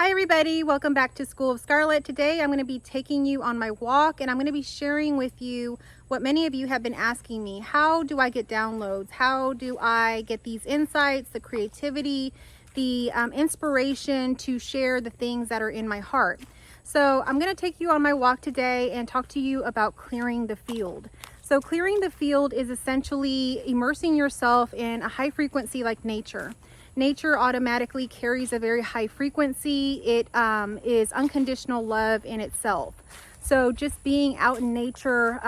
Hi everybody, welcome back to School of Scarlett. Today I'm going to be taking you on my walk and I'm going to be sharing with you what many of you have been asking me. How do I get downloads? How do I get these insights, the creativity, the inspiration to share the things that are in my heart? So I'm going to take you on my walk today and talk to you about clearing the field. So clearing the field is essentially immersing yourself in a high frequency like nature. Nature automatically carries a very high frequency. It is unconditional love in itself. So just being out in nature,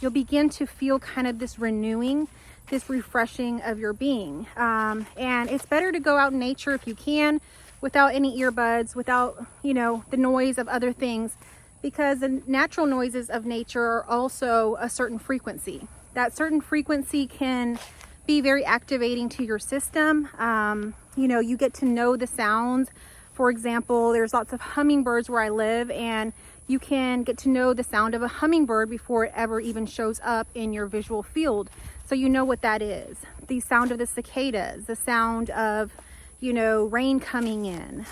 you'll begin to feel kind of this renewing, this refreshing of your being. And it's better to go out in nature if you can, without any earbuds, without, the noise of other things, because the natural noises of nature are also a certain frequency. That certain frequency can be very activating to your system. You get to know the sounds. For example, there's lots of hummingbirds where I live, and you can get to know the sound of a hummingbird before it ever even shows up in your visual field. So you know what that is. The sound of the cicadas, the sound of, rain coming in.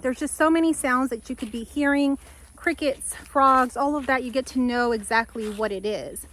There's just so many sounds that you could be hearing, crickets, frogs, all of that. You get to know exactly what it is.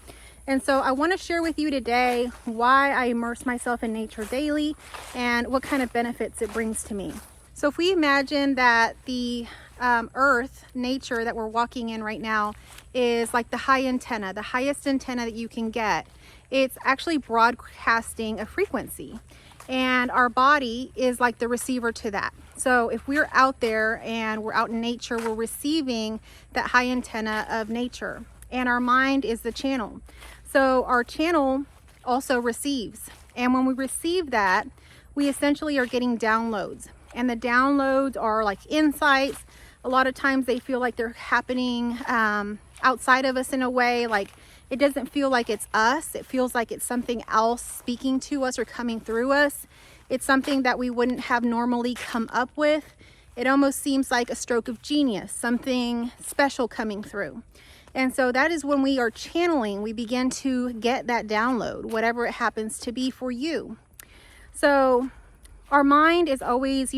And so I want to share with you today why I immerse myself in nature daily and what kind of benefits it brings to me. So if we imagine that the earth, nature that we're walking in right now is like the high antenna, the highest antenna that you can get. It's actually broadcasting a frequency, and our body is like the receiver to that. So if we're out there and we're out in nature, we're receiving that high antenna of nature, and our mind is the channel. So our channel also receives. And when we receive that, we essentially are getting downloads. And the downloads are like insights. A lot of times they feel like they're happening outside of us in a way. Like it doesn't feel like it's us. It feels like it's something else speaking to us or coming through us. It's something that we wouldn't have normally come up with. It almost seems like a stroke of genius, something special coming through. And so that is when we are channeling, we begin to get that download, whatever it happens to be for you. So our mind is always,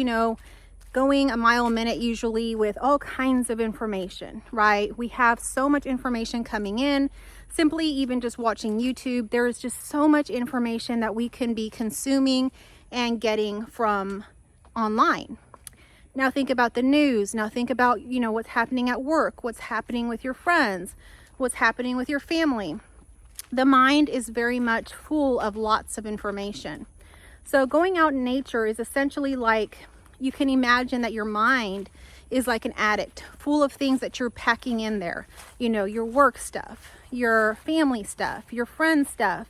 going a mile a minute usually with all kinds of information, right? We have so much information coming in. Simply even just watching YouTube, there is just so much information that we can be consuming and getting from online. Now think about the news. Now think about, what's happening at work, what's happening with your friends, what's happening with your family. The mind is very much full of lots of information. So going out in nature is essentially like, you can imagine that your mind is like an addict, full of things that you're packing in there. Your work stuff, your family stuff, your friend stuff,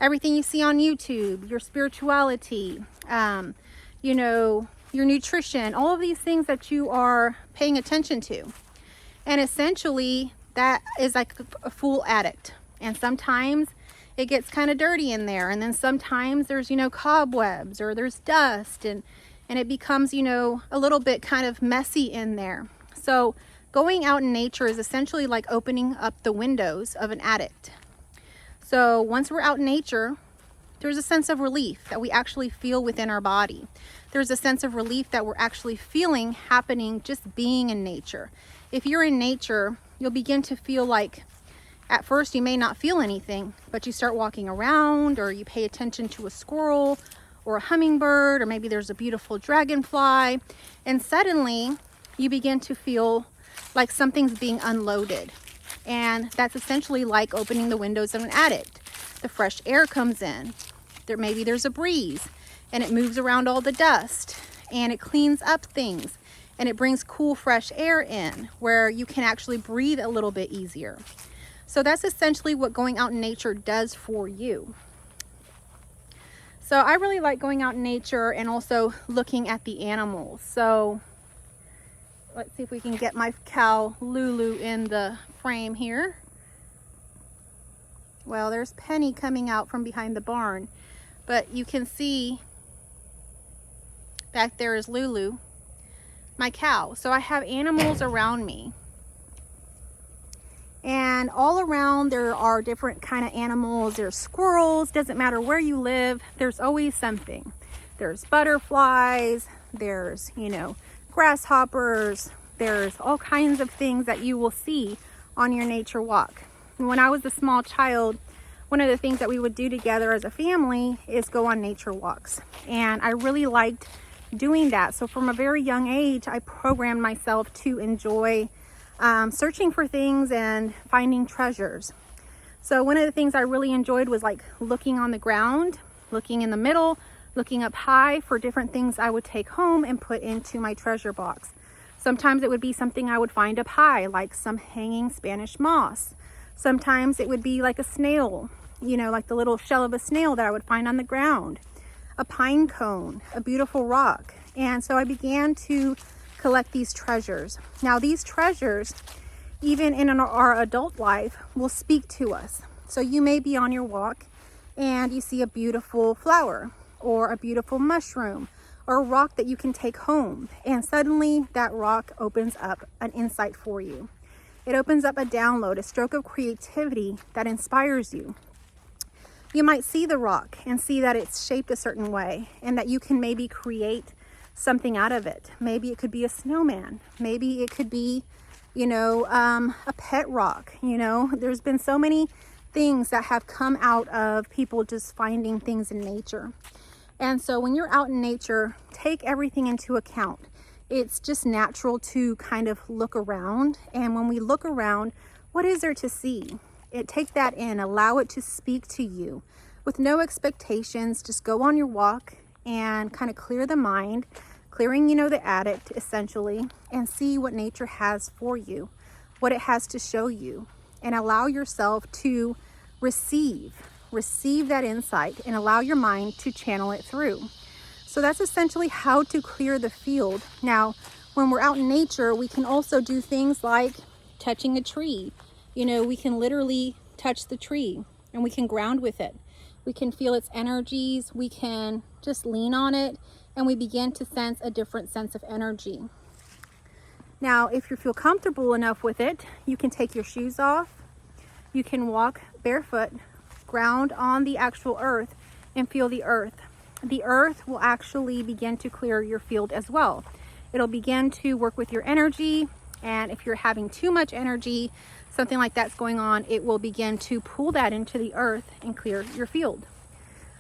everything you see on YouTube, your spirituality, your nutrition, all of these things that you are paying attention to. And essentially that is like a full addict. And sometimes it gets kind of dirty in there. And then sometimes there's, cobwebs or there's dust and it becomes, a little bit kind of messy in there. So going out in nature is essentially like opening up the windows of an addict. So once we're out in nature, there's a sense of relief that we actually feel within our body. There's a sense of relief that we're actually feeling happening just being in nature. If you're in nature, you'll begin to feel like, at first you may not feel anything, but you start walking around, or you pay attention to a squirrel or a hummingbird, or maybe there's a beautiful dragonfly, and suddenly you begin to feel like something's being unloaded. And that's essentially like opening the windows of an addict. The fresh air comes in. Maybe there's a breeze, and it moves around all the dust, and it cleans up things, and it brings cool, fresh air in where you can actually breathe a little bit easier. So that's essentially what going out in nature does for you. So I really like going out in nature and also looking at the animals. So let's see if we can get my cow Lulu in the frame here. Well, there's Penny coming out from behind the barn, but you can see back there is Lulu, my cow. So I have animals around me, and all around there are different kind of animals. There's squirrels. Doesn't matter where you live, there's always something. There's butterflies, there's grasshoppers. There's all kinds of things that you will see on your nature walk. And when I was a small child, one of the things that we would do together as a family is go on nature walks. And I really liked doing that. So from a very young age, I programmed myself to enjoy searching for things and finding treasures. So one of the things I really enjoyed was like looking on the ground, looking in the middle, looking up high for different things I would take home and put into my treasure box. Sometimes it would be something I would find up high, like some hanging Spanish moss. Sometimes it would be like a snail, you know, like the little shell of a snail that I would find on the ground, a pine cone, a beautiful rock. And so I began to collect these treasures. Now these treasures, even in our adult life, will speak to us. So you may be on your walk and you see a beautiful flower or a beautiful mushroom or a rock that you can take home, and suddenly that rock opens up an insight for you. It opens up a download, a stroke of creativity that inspires you. You might see the rock and see that it's shaped a certain way and that you can maybe create something out of it. Maybe it could be a snowman. Maybe it could be, you know, a pet rock. You know, there's been so many things that have come out of people just finding things in nature. And so when you're out in nature, take everything into account. It's just natural to kind of look around. And when we look around, what is there to see? Take that in, allow it to speak to you with no expectations. Just go on your walk and kind of clear the mind, clearing, you know, the addict essentially, and see what nature has for you, what it has to show you, and allow yourself to receive that insight and allow your mind to channel it through. So that's essentially how to clear the field. Now, when we're out in nature, we can also do things like touching a tree. You know, we can literally touch the tree and we can ground with it. We can feel its energies. We can just lean on it and we begin to sense a different sense of energy. Now, if you feel comfortable enough with it, you can take your shoes off. You can walk barefoot, ground on the actual earth and feel the earth. The earth will actually begin to clear your field as well. It'll begin to work with your energy, and if you're having too much energy, something like that's going on, it will begin to pull that into the earth and clear your field.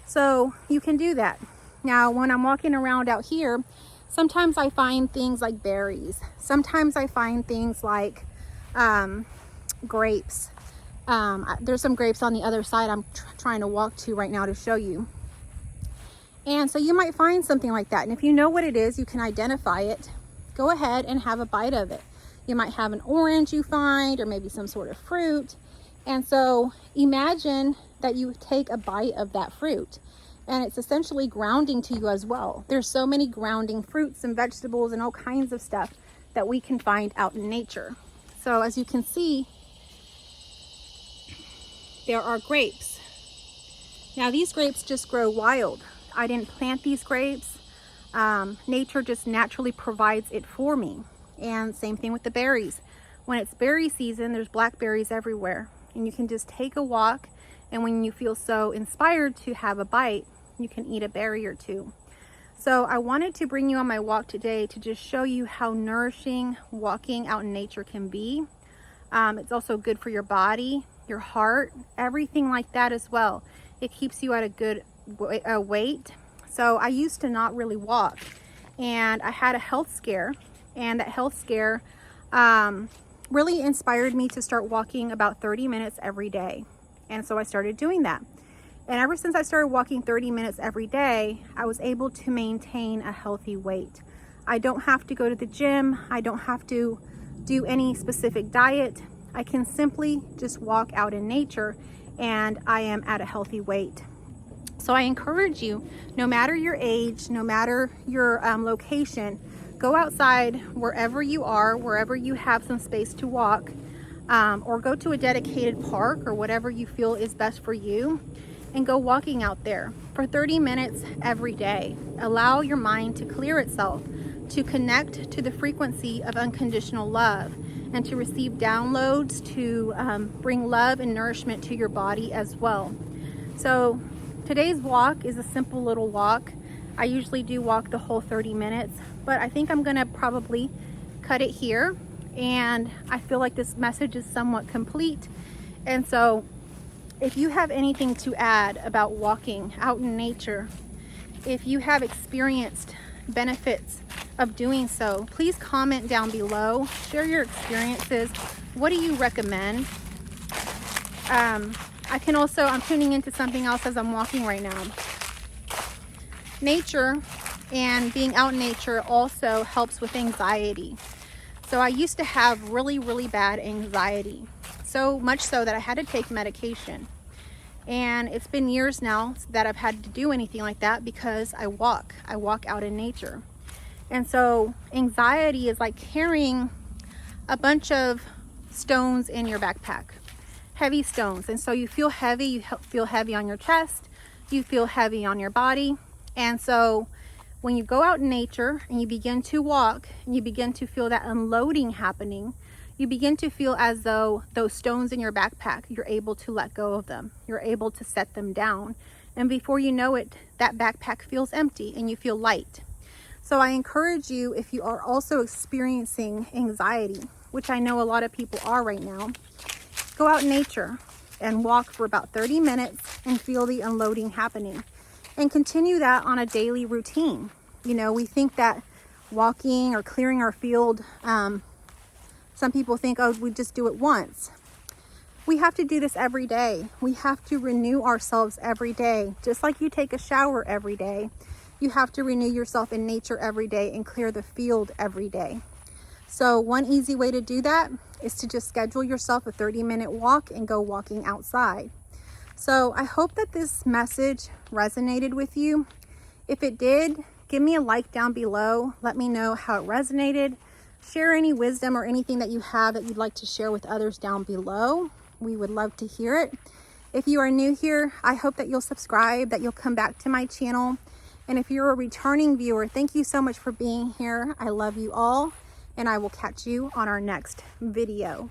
So you can do that. Now, when I'm walking around out here, sometimes I find things like berries. Sometimes I find things like grapes. There's some grapes on the other side I'm trying to walk to right now to show you. And so you might find something like that. And if you know what it is, you can identify it. Go ahead and have a bite of it. You might have an orange you find, or maybe some sort of fruit. And so imagine that you take a bite of that fruit, and it's essentially grounding to you as well. There's so many grounding fruits and vegetables and all kinds of stuff that we can find out in nature. So as you can see, there are grapes. Now these grapes just grow wild. I didn't plant these grapes. Nature just naturally provides it for me. And same thing with the berries. When it's berry season, there's blackberries everywhere. And you can just take a walk, and when you feel so inspired to have a bite, you can eat a berry or two. So I wanted to bring you on my walk today to just show you how nourishing walking out in nature can be. It's also good for your body, your heart, everything like that as well. It keeps you at a good weight. So I used to not really walk, and I had a health scare, and that health scare really inspired me to start walking about 30 minutes every day. And so I started doing that. And ever since I started walking 30 minutes every day, I was able to maintain a healthy weight. I don't have to go to the gym. I don't have to do any specific diet. I can simply just walk out in nature, and I am at a healthy weight. So I encourage you, no matter your age, no matter your location, go outside wherever you are, wherever you have some space to walk, or go to a dedicated park or whatever you feel is best for you, and go walking out there for 30 minutes every day. Allow your mind to clear itself, to connect to the frequency of unconditional love, and to receive downloads to bring love and nourishment to your body as well. So today's walk is a simple little walk. I usually do walk the whole 30 minutes, but I think I'm gonna probably cut it here. And I feel like this message is somewhat complete. And so if you have anything to add about walking out in nature, if you have experienced benefits of doing so, please comment down below. Share your experiences. What do you recommend? I'm tuning into something else as I'm walking right now. Nature and being out in nature also helps with anxiety. So I used to have really, really bad anxiety. So much so that I had to take medication. And it's been years now that I've had to do anything like that because I walk out in nature. And so anxiety is like carrying a bunch of stones in your backpack, heavy stones. And so you feel heavy, you feel heavy on your chest, you feel heavy on your body. And so when you go out in nature and you begin to walk and you begin to feel that unloading happening, you begin to feel as though those stones in your backpack, you're able to let go of them. You're able to set them down. And before you know it, that backpack feels empty and you feel light. So I encourage you, if you are also experiencing anxiety, which I know a lot of people are right now, go out in nature and walk for about 30 minutes and feel the unloading happening. And continue that on a daily routine. You know, we think that walking or clearing our field, some people think, oh, we just do it once. We have to do this every day. We have to renew ourselves every day. Just like you take a shower every day, you have to renew yourself in nature every day and clear the field every day. So one easy way to do that is to just schedule yourself a 30-minute walk and go walking outside. So I hope that this message resonated with you. If it did, give me a like down below. Let me know how it resonated. Share any wisdom or anything that you have that you'd like to share with others down below. We would love to hear it. If you are new here, I hope that you'll subscribe, that you'll come back to my channel. And if you're a returning viewer, thank you so much for being here. I love you all, and I will catch you on our next video.